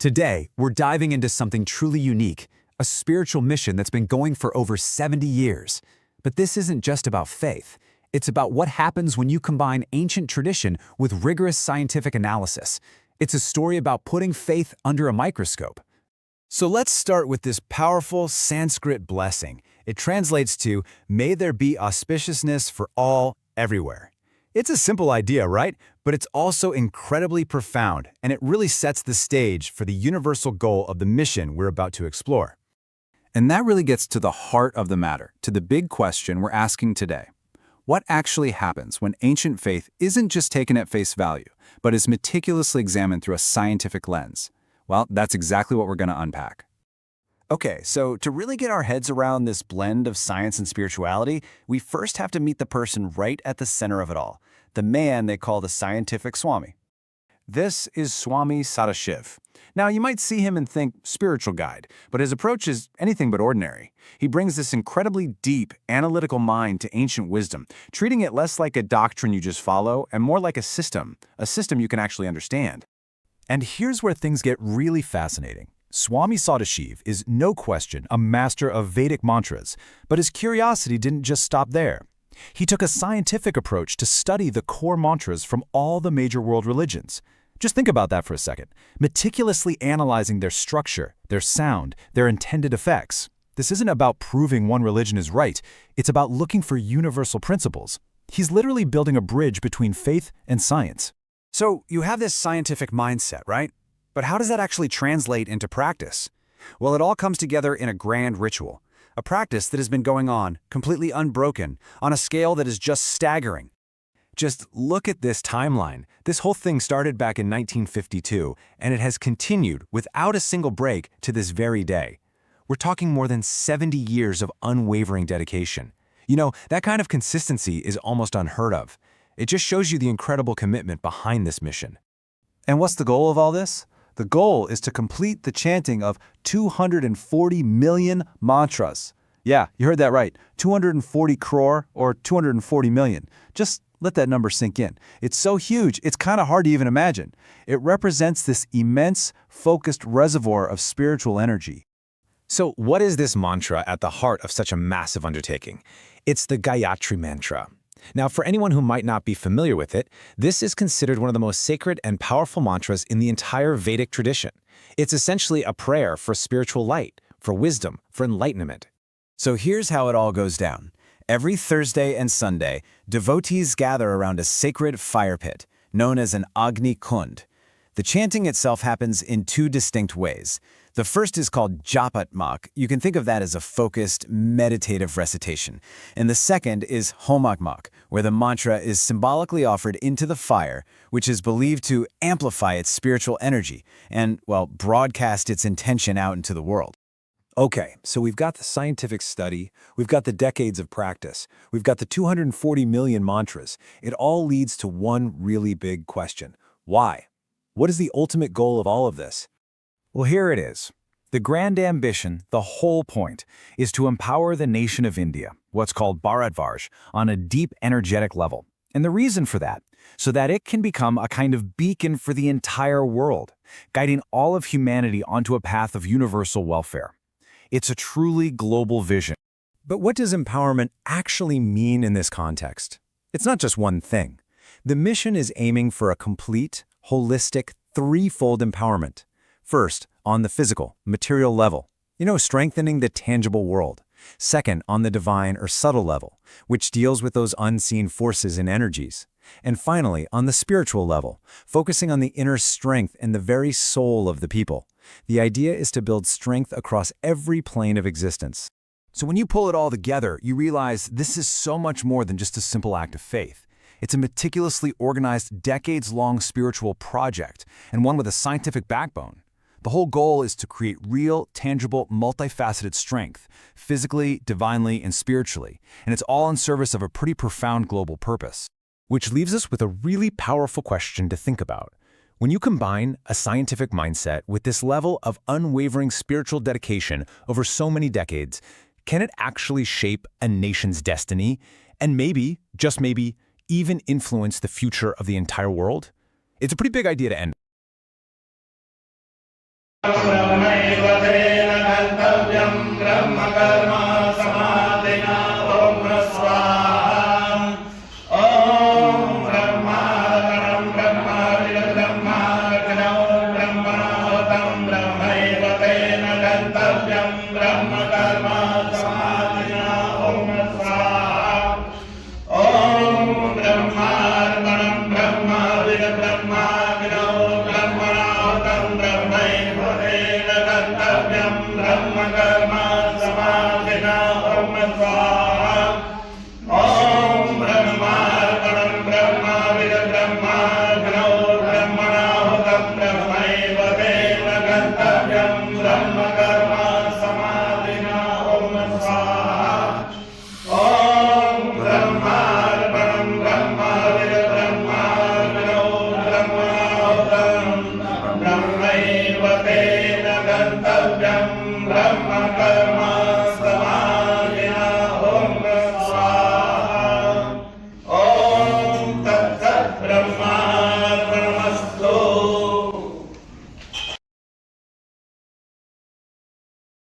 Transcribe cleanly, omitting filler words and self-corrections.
Today, we're diving into something truly unique, a spiritual mission that's been going for over 70 years. But this isn't just about faith. It's about what happens when you combine ancient tradition with rigorous scientific analysis. It's a story about putting faith under a microscope. So let's start with this powerful Sanskrit blessing. It translates to, "May there be auspiciousness for all, everywhere." It's a simple idea, right? But it's also incredibly profound, and it really sets the stage for the universal goal of the mission we're about to explore. And that really gets to the heart of the matter, to the big question we're asking today. What actually happens when ancient faith isn't just taken at face value, but is meticulously examined through a scientific lens? Well, that's exactly what we're going to unpack. Okay, so to really get our heads around this blend of science and spirituality, we first have to meet the person right at the center of it all, the man they call the scientific Swami. This is Swami SADA SHIV. Now, you might see him and think spiritual guide, but his approach is anything but ordinary. He brings this incredibly deep, analytical mind to ancient wisdom, treating it less like a doctrine you just follow and more like a system you can actually understand. And here's where things get really fascinating. Swami SADA SHIV is, no question, a master of Vedic mantras, but his curiosity didn't just stop there. He took a scientific approach to study the core mantras from all the major world religions. Just think about that for a second, meticulously analyzing their structure, their sound, their intended effects. This isn't about proving one religion is right, it's about looking for universal principles. He's literally building a bridge between faith and science. So you have this scientific mindset, right? But how does that actually translate into practice? Well, it all comes together in a grand ritual, a practice that has been going on, completely unbroken, on a scale that is just staggering. Just look at this timeline. This whole thing started back in 1952, and it has continued without a single break to this very day. We're talking more than 70 years of unwavering dedication. You know, that kind of consistency is almost unheard of. It just shows you the incredible commitment behind this mission. And what's the goal of all this? The goal is to complete the chanting of 240 million mantras. Yeah, you heard that right. 240 crore or 240 million. Just let that number sink in. It's so huge, it's kind of hard to even imagine. It represents this immense, focused reservoir of spiritual energy. So what is this mantra at the heart of such a massive undertaking? It's the Gayatri Mantra. Now, for anyone who might not be familiar with it, this is considered one of the most sacred and powerful mantras in the entire Vedic tradition. It's essentially a prayer for spiritual light, for wisdom, for enlightenment. So here's how it all goes down. Every Thursday and Sunday, devotees gather around a sacred fire pit, known as an Agni Kund. The chanting itself happens in two distinct ways. The first is called Japatmak. You can think of that as a focused, meditative recitation. And the second is Homakmak, where the mantra is symbolically offered into the fire, which is believed to amplify its spiritual energy and, well, broadcast its intention out into the world. Okay, so we've got the scientific study, we've got the decades of practice, we've got the 240 million mantras. It all leads to one really big question. Why? What is the ultimate goal of all of this? Well, here it is. The grand ambition, the whole point, is to empower the nation of India, what's called Bharatvarsh, on a deep energetic level. And the reason for that, so that it can become a kind of beacon for the entire world, guiding all of humanity onto a path of universal welfare. It's a truly global vision. But what does empowerment actually mean in this context? It's not just one thing. The mission is aiming for a complete, holistic, threefold empowerment. First, on the physical, material level, strengthening the tangible world. Second, on the divine or subtle level, which deals with those unseen forces and energies. And finally, on the spiritual level, focusing on the inner strength and the very soul of the people. The idea is to build strength across every plane of existence. So when you pull it all together, you realize this is so much more than just a simple act of faith. It's a meticulously organized, decades-long spiritual project, and one with a scientific backbone. The whole goal is to create real, tangible, multifaceted strength, physically, divinely, and spiritually, and it's all in service of a pretty profound global purpose. Which leaves us with a really powerful question to think about. When you combine a scientific mindset with this level of unwavering spiritual dedication over so many decades, can it actually shape a nation's destiny and maybe, just maybe, even influence the future of the entire world? It's a pretty big idea to end ब्रह्मैव तेन गन्तव्यं ब्रह्म कर्म समाधिना ॐ स्वाहा ॐ ब्रह्मार्पणं ब्रह्मार्पणो ब्रह्मणोतं ब्रह्मैव तेन गन्तव्यं ब्रह्म कर्म समाधिना ॐ स्वाहा ॐ ब्रह्मार्पणं ब्रह्मार्पणो ब्रह्मणोतं ब्रह्मैव तेन गन्तव्यं ब्रह्म कर्म समाधिना ॐ स्वाहा ॐ ब्रह्मार्पणं ब्रह्मार्पणो ब्रह्मणोतं ब्रह्मैव तेन गन्तव्यं ब्रह्म कर्म समाधिना ॐ स्वाहा ॐ ब्रह्मार्पणं ब्रह्मार्पणो ब्रह्मणोतं ब्रह्मैव तेन गन्तव्यं ब्रह्म कर्म